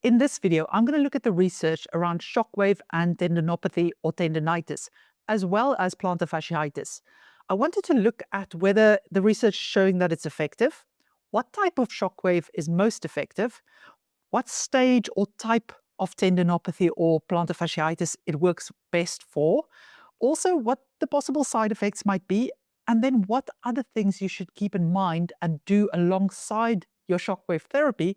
In this video, I'm going to look at the research around shockwave and tendinopathy or tendonitis, as well as plantar fasciitis. I wanted to look at whether the research showing that it's effective, what type of shockwave is most effective, what stage or type of tendinopathy or plantar fasciitis it works best for, also what the possible side effects might be, and then what other things you should keep in mind and do alongside your shockwave therapy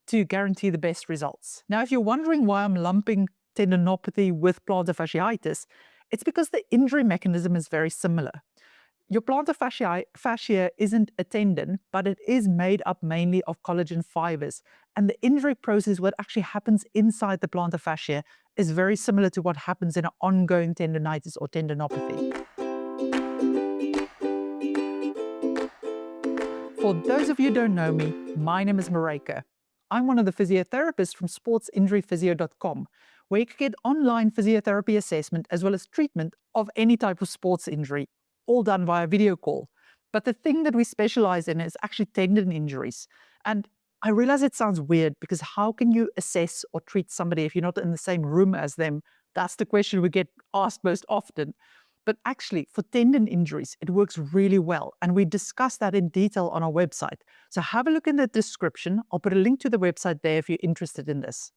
to guarantee the best results. Now, if you're wondering why I'm lumping tendinopathy with plantar fasciitis, it's because the injury mechanism is very similar. Your plantar fascia isn't a tendon, but it is made up mainly of collagen fibers. And the injury process, what actually happens inside the plantar fascia, is very similar to what happens in an ongoing tendonitis or tendinopathy. For those of you who don't know me, my name is Maryke. I'm one of the physiotherapists from sportsinjuryphysio.com, where you can get online physiotherapy assessment as well as treatment of any type of sports injury, all done via video call. But the thing that we specialize in is actually tendon injuries. And I realize it sounds weird because how can you assess or treat somebody if you're not in the same room as them? That's the question we get asked most often. But actually, for tendon injuries, it works really well. And we discuss that in detail on our website. So have a look in the description. I'll put a link to the website there if you're interested in this.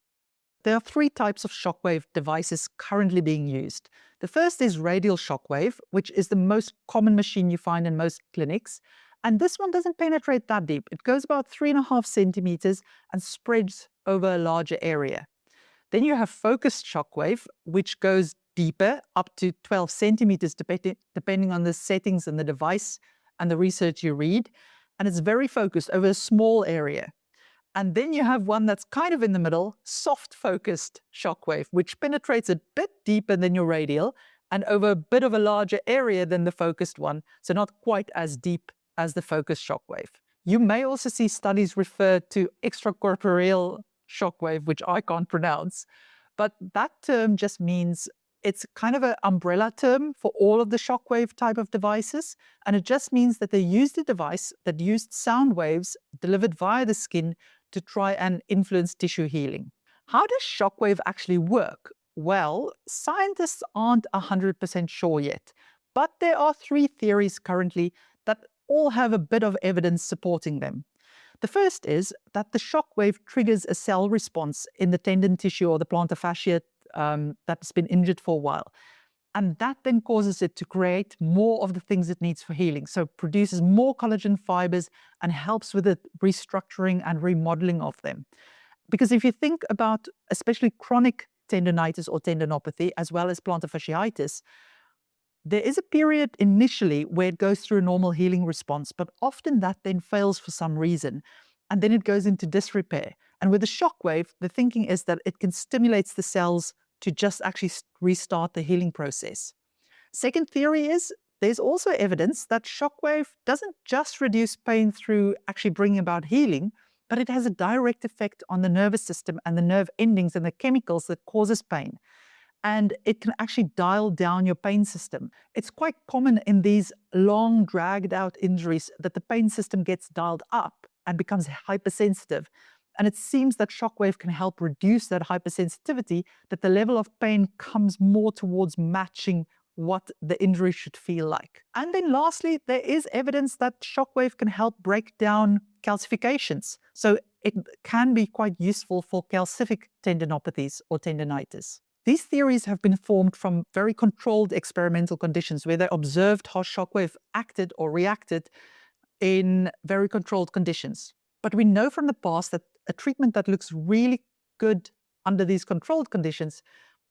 There are three types of shockwave devices currently being used. The first is radial shockwave, which is the most common machine you find in most clinics. And this one doesn't penetrate that deep. It goes about 3.5 centimeters and spreads over a larger area. Then you have focused shockwave, which goes deeper, up to 12 centimeters, depending on the settings and the device and the research you read. And it's very focused over a small area. And then you have one that's kind of in the middle, soft focused shockwave, which penetrates a bit deeper than your radial and over a bit of a larger area than the focused one. So not quite as deep as the focused shockwave. You may also see studies refer to extracorporeal shockwave, which I can't pronounce. But that term just means it's kind of an umbrella term for all of the shockwave type of devices. And it just means that they used a device that used sound waves delivered via the skin to try and influence tissue healing. How does shockwave actually work? Well, scientists aren't 100% sure yet, but there are three theories currently that all have a bit of evidence supporting them. The first is that the shockwave triggers a cell response in the tendon tissue or the plantar fascia that's been injured for a while. And that then causes it to create more of the things it needs for healing. So it produces more collagen fibers and helps with the restructuring and remodeling of them. Because if you think about especially chronic tendonitis or tendinopathy, as well as plantar fasciitis, there is a period initially where it goes through a normal healing response, but often that then fails for some reason. And then it goes into disrepair. And with the shockwave, the thinking is that it can stimulate the cells to just actually restart the healing process. Second theory is there's also evidence that shockwave doesn't just reduce pain through actually bringing about healing, but it has a direct effect on the nervous system and the nerve endings and the chemicals that causes pain. And it can actually dial down your pain system. It's quite common in these long, dragged out injuries that the pain system gets dialed up and becomes hypersensitive. And it seems that shockwave can help reduce that hypersensitivity, that the level of pain comes more towards matching what the injury should feel like. And then lastly, there is evidence that shockwave can help break down calcifications. So it can be quite useful for calcific tendinopathies or tendonitis. These theories have been formed from very controlled experimental conditions where they observed how shockwave acted or reacted in very controlled conditions. But we know from the past that a treatment that looks really good under these controlled conditions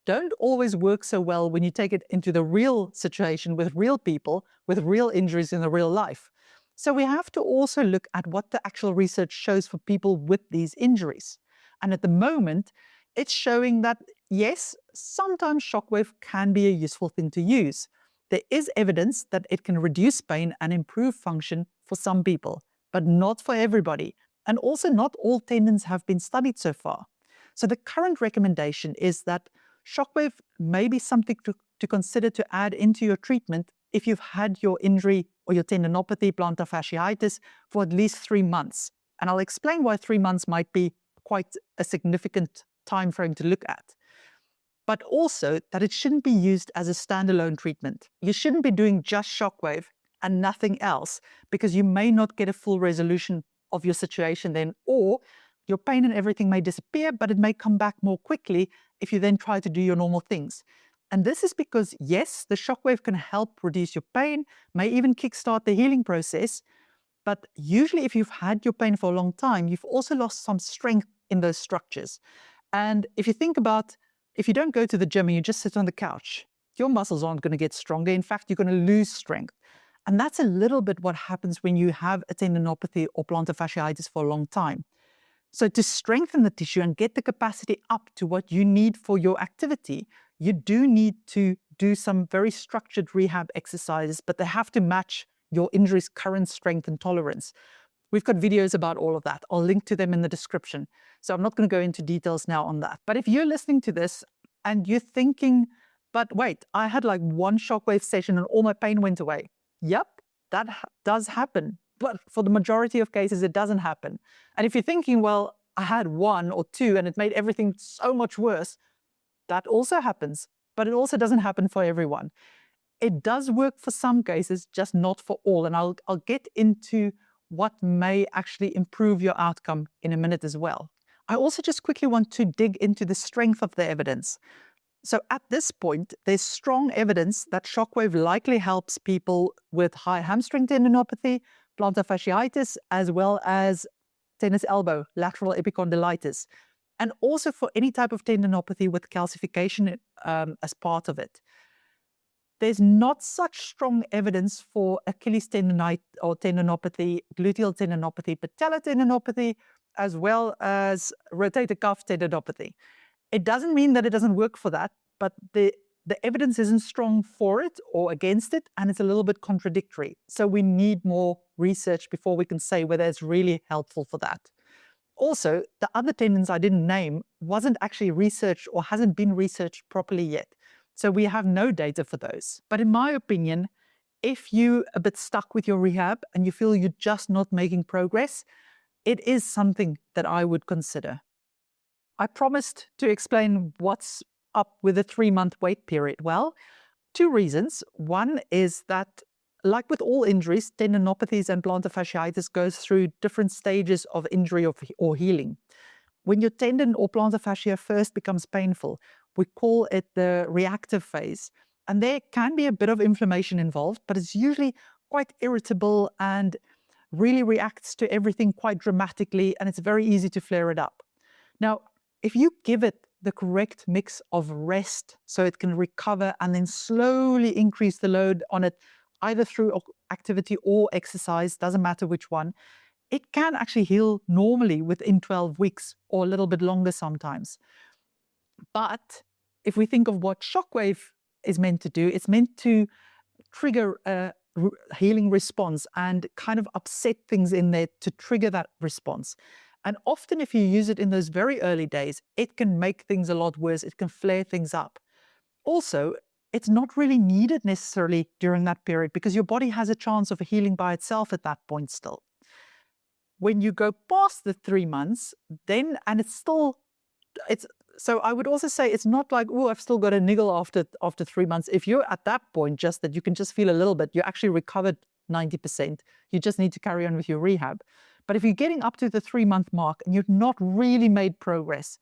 don't always work so well when you take it into the real situation with real people, with real injuries in the real life. So we have to also look at what the actual research shows for people with these injuries. And at the moment, it's showing that, yes, sometimes shockwave can be a useful thing to use. There is evidence that it can reduce pain and improve function for some people, but not for everybody. And also not all tendons have been studied so far. So the current recommendation is that shockwave may be something to consider to add into your treatment if you've had your injury or your tendinopathy, plantar fasciitis, for at least 3 months. And I'll explain why 3 months might be quite a significant time frame to look at. But also that it shouldn't be used as a standalone treatment. You shouldn't be doing just Shockwave and nothing else, because you may not get a full resolution of your situation then, or your pain and everything may disappear, but it may come back more quickly if you then try to do your normal things. And this is because, yes, the Shockwave can help reduce your pain, may even kickstart the healing process, but usually if you've had your pain for a long time, you've also lost some strength in those structures. And if you think about, if you don't go to the gym and you just sit on the couch, your muscles aren't going to get stronger. In fact, you're going to lose strength. And that's a little bit what happens when you have a tendinopathy or plantar fasciitis for a long time. So to strengthen the tissue and get the capacity up to what you need for your activity, you do need to do some very structured rehab exercises, but they have to match your injury's current strength and tolerance. We've got videos about all of that. I'll link to them in the description. So I'm not going to go into details now on that. But if you're listening to this and you're thinking, but wait, I had like one Shockwave session and all my pain went away. Yep, that does happen. But for the majority of cases, it doesn't happen. And if you're thinking, well, I had one or two and it made everything so much worse, that also happens. But it also doesn't happen for everyone. It does work for some cases, just not for all. And I'll get into what may actually improve your outcome in a minute as well. I also just quickly want to dig into the strength of the evidence. So at this point, there's strong evidence that Shockwave likely helps people with high hamstring tendinopathy, plantar fasciitis, as well as tennis elbow, lateral epicondylitis, and also for any type of tendinopathy with calcification as part of it. There's not such strong evidence for Achilles tendonitis or tendinopathy, gluteal tendinopathy, patellar tendinopathy, as well as rotator cuff tendinopathy. It doesn't mean that it doesn't work for that, but the evidence isn't strong for it or against it, and it's a little bit contradictory. So we need more research before we can say whether it's really helpful for that. Also, the other tendons I didn't name wasn't actually researched or hasn't been researched properly yet. So we have no data for those. But in my opinion, if you're a bit stuck with your rehab and you feel you're just not making progress, it is something that I would consider. I promised to explain what's up with the 3-month wait period. Well, 2 reasons. One is that, like with all injuries, tendinopathies and plantar fasciitis goes through different stages of injury or healing. When your tendon or plantar fascia first becomes painful, we call it the reactive phase. And there can be a bit of inflammation involved, but it's usually quite irritable and really reacts to everything quite dramatically, and it's very easy to flare it up. Now, if you give it the correct mix of rest so it can recover and then slowly increase the load on it, either through activity or exercise, doesn't matter which one, it can actually heal normally within 12 weeks or a little bit longer sometimes. But if we think of what Shockwave is meant to do, it's meant to trigger a healing response and kind of upset things in there to trigger that response. And often if you use it in those very early days, it can make things a lot worse. It can flare things up. Also, it's not really needed necessarily during that period because your body has a chance of healing by itself at that point still. When you go past the 3 months, then, and so I would also say it's not like, oh, I've still got a niggle after 3 months. If you're at that point, just that you can just feel a little bit, you're actually recovered 90%. You just need to carry on with your rehab. But if you're getting up to the 3-month mark and you've not really made progress,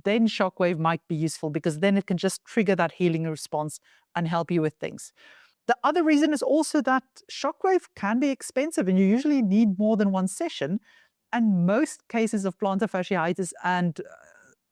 then Shockwave might be useful because then it can just trigger that healing response and help you with things. The other reason is also that Shockwave can be expensive and you usually need more than one session. And most cases of plantar fasciitis and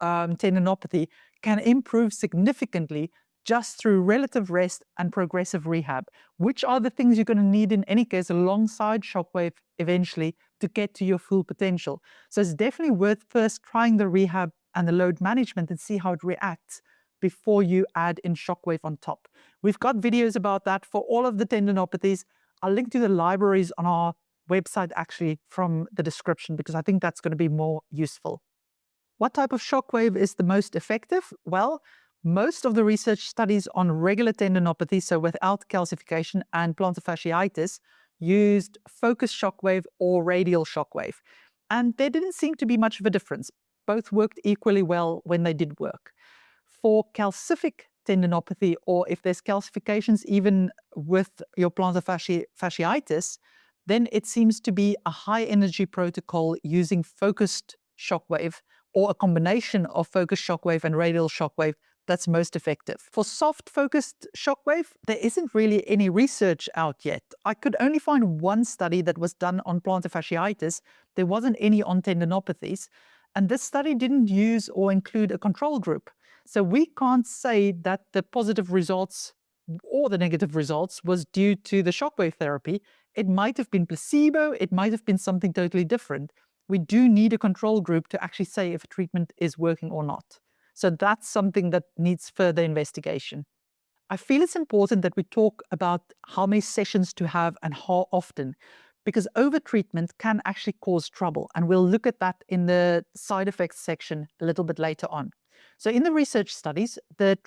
tendinopathy can improve significantly just through relative rest and progressive rehab, which are the things you're going to need in any case alongside Shockwave eventually to get to your full potential. So it's definitely worth first trying the rehab and the load management and see how it reacts before you add in Shockwave on top. We've got videos about that for all of the tendinopathies. I'll link to the libraries on our website actually from the description because I think that's going to be more useful. What type of Shockwave is the most effective? Well, most of the research studies on regular tendinopathy, so without calcification, and plantar fasciitis used focused Shockwave or radial Shockwave. And there didn't seem to be much of a difference. both worked equally well when they did work. For calcific tendinopathy, or if there's calcifications even with your plantar fasciitis, then it seems to be a high energy protocol using focused shockwave or a combination of focused shockwave and radial shockwave that's most effective. For soft focused shockwave, there isn't really any research out yet. I could only find one study that was done on plantar fasciitis. There wasn't any on tendinopathies. And this study didn't use or include a control group. So we can't say that the positive results or the negative results was due to the shockwave therapy. It might have been placebo. It might have been something totally different. We do need a control group to actually say if a treatment is working or not. So that's something that needs further investigation. I feel it's important that we talk about how many sessions to have and how often, because overtreatment can actually cause trouble. And we'll look at that in the side effects section a little bit later on. So in the research studies, the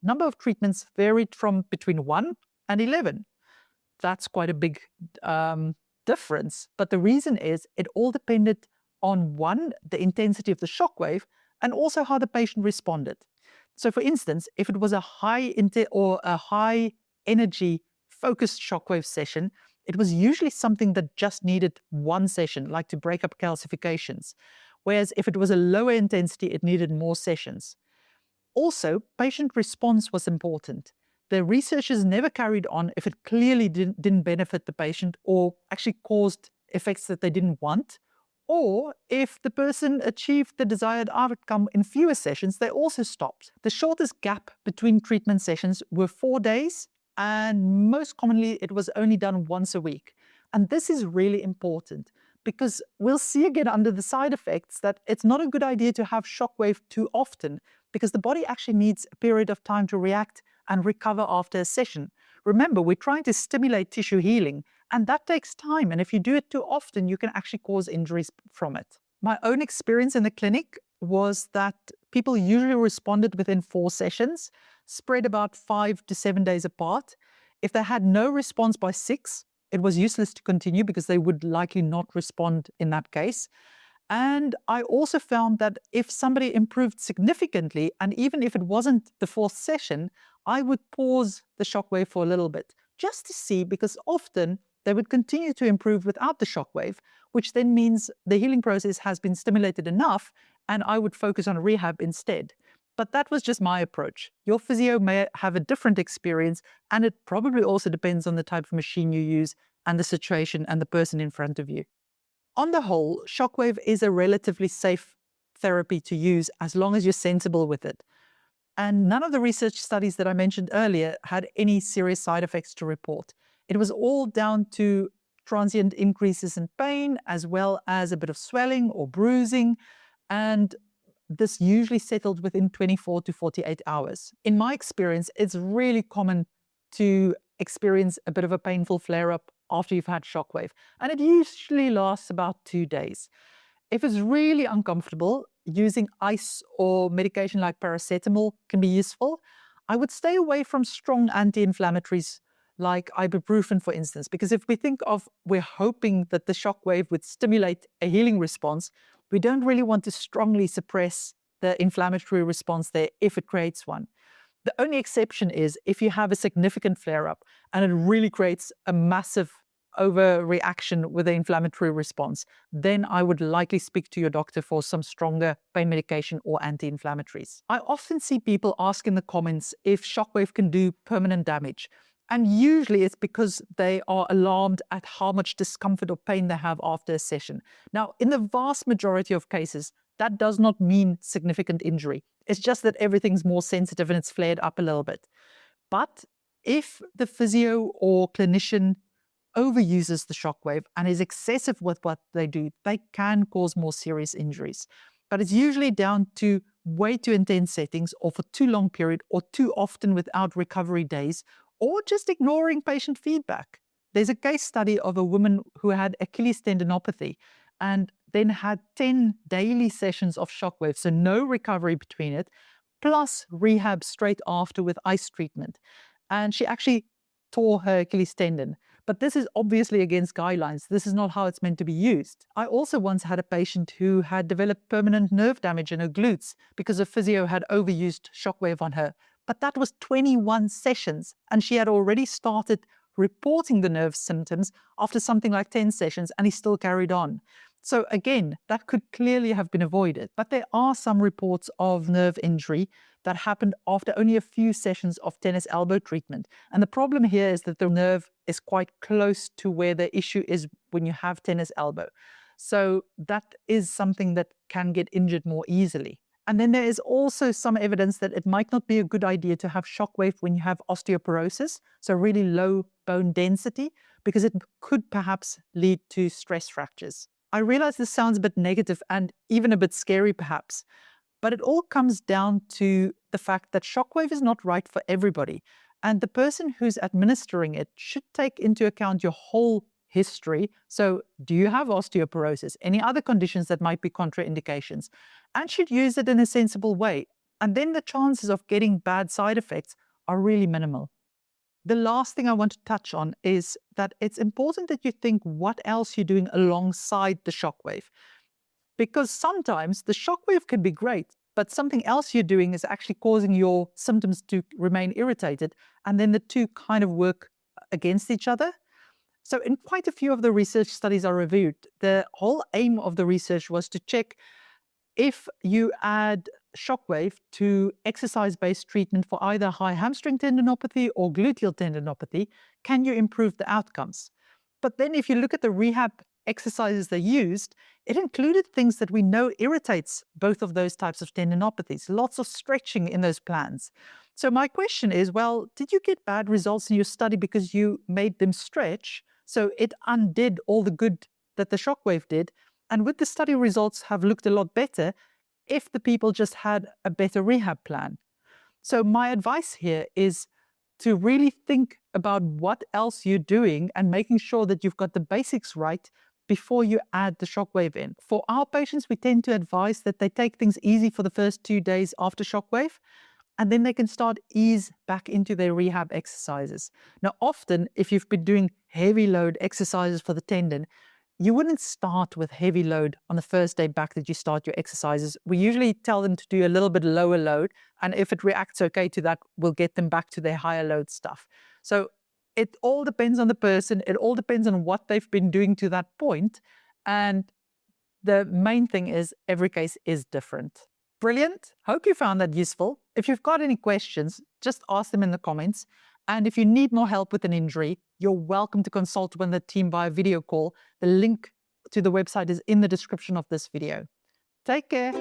number of treatments varied from between 1 and 11. That's quite a big difference. But the reason is it all depended on, one, the intensity of the shockwave, and also how the patient responded. So for instance, if it was a high energy focused shockwave session, it was usually something that just needed one session, like to break up calcifications. Whereas if it was a lower intensity, it needed more sessions. Also, patient response was important. The researchers never carried on if it clearly didn't benefit the patient or actually caused effects that they didn't want, or if the person achieved the desired outcome in fewer sessions, they also stopped. The shortest gap between treatment sessions were 4 days, and most commonly it was only done once a week. And this is really important because we'll see again under the side effects that it's not a good idea to have shockwave too often, because the body actually needs a period of time to react and recover after a session. Remember, we're trying to stimulate tissue healing, and that takes time. And if you do it too often, you can actually cause injuries from it. My own experience in the clinic was that people usually responded within 4 sessions, spread about 5 to 7 days apart. If they had no response by 6, it was useless to continue because they would likely not respond in that case. And I also found that if somebody improved significantly, and even if it wasn't the 4th session, I would pause the shockwave for a little bit just to see, because often they would continue to improve without the shockwave, which then means the healing process has been stimulated enough, and I would focus on rehab instead. But that was just my approach. Your physio may have a different experience, and it probably also depends on the type of machine you use and the situation and the person in front of you. On the whole, shockwave is a relatively safe therapy to use as long as you're sensible with it. And none of the research studies that I mentioned earlier had any serious side effects to report. It was all down to transient increases in pain, as well as a bit of swelling or bruising, and this usually settled within 24 to 48 hours. In my experience, it's really common to experience a bit of a painful flare-up after you've had shockwave, and it usually lasts about 2 days. If it's really uncomfortable, using ice or medication like paracetamol can be useful. I would stay away from strong anti-inflammatories like ibuprofen, for instance, because if we think of we're hoping that the shockwave would stimulate a healing response, we don't really want to strongly suppress the inflammatory response there if it creates one. The only exception is if you have a significant flare-up and it really creates a massive overreaction with the inflammatory response, then I would likely speak to your doctor for some stronger pain medication or anti-inflammatories. I often see people ask in the comments if shockwave can do permanent damage. And usually it's because they are alarmed at how much discomfort or pain they have after a session. Now, in the vast majority of cases, that does not mean significant injury. It's just that everything's more sensitive and it's flared up a little bit. But if the physio or clinician overuses the shockwave and is excessive with what they do, they can cause more serious injuries. But it's usually down to way too intense settings, or for too long period, or too often without recovery days, or just ignoring patient feedback. There's a case study of a woman who had Achilles tendinopathy and then had 10 daily sessions of shockwave, so no recovery between it, plus rehab straight after with ice treatment. And she actually tore her Achilles tendon. But this is obviously against guidelines. This is not how it's meant to be used. I also once had a patient who had developed permanent nerve damage in her glutes because a physio had overused Shockwave on her. But that was 21 sessions, and she had already started reporting the nerve symptoms after something like 10 sessions, and he still carried on. So again, that could clearly have been avoided. But there are some reports of nerve injury that happened after only a few sessions of tennis elbow treatment. And the problem here is that the nerve is quite close to where the issue is when you have tennis elbow. So that is something that can get injured more easily. And then there is also some evidence that it might not be a good idea to have Shockwave when you have osteoporosis, so really low bone density, because it could perhaps lead to stress fractures. I realize this sounds a bit negative and even a bit scary perhaps, but it all comes down to the fact that Shockwave is not right for everybody. And the person who's administering it should take into account your whole history. So do you have osteoporosis? Any other conditions that might be contraindications? And should use it in a sensible way. And then the chances of getting bad side effects are really minimal. The last thing I want to touch on is that it's important that you think what else you're doing alongside the Shockwave. Because sometimes the Shockwave can be great, but something else you're doing is actually causing your symptoms to remain irritated, and then the two kind of work against each other. So in quite a few of the research studies I reviewed, the whole aim of the research was to check if you add Shockwave to exercise-based treatment for either high hamstring tendinopathy or gluteal tendinopathy, can you improve the outcomes? But then if you look at the rehab exercises they used, it included things that we know irritates both of those types of tendinopathies, lots of stretching in those plans. So my question is, well, did you get bad results in your study because you made them stretch? So it undid all the good that the Shockwave did, and would the study results have looked a lot better if the people just had a better rehab plan? So my advice here is to really think about what else you're doing and making sure that you've got the basics right before you add the Shockwave in. For our patients, we tend to advise that they take things easy for the first 2 days after Shockwave, and then they can start ease back into their rehab exercises. Now, often, if you've been doing heavy load exercises for the tendon, you wouldn't start with heavy load on the first day back that you start your exercises. We usually tell them to do a little bit lower load, and if it reacts okay to that, we'll get them back to their higher load stuff. So it all depends on the person. It all depends on what they've been doing to that point. And the main thing is every case is different. Brilliant. Hope you found that useful. If you've got any questions, just ask them in the comments. And if you need more help with an injury, you're welcome to consult with the team via video call. The link to the website is in the description of this video. Take care.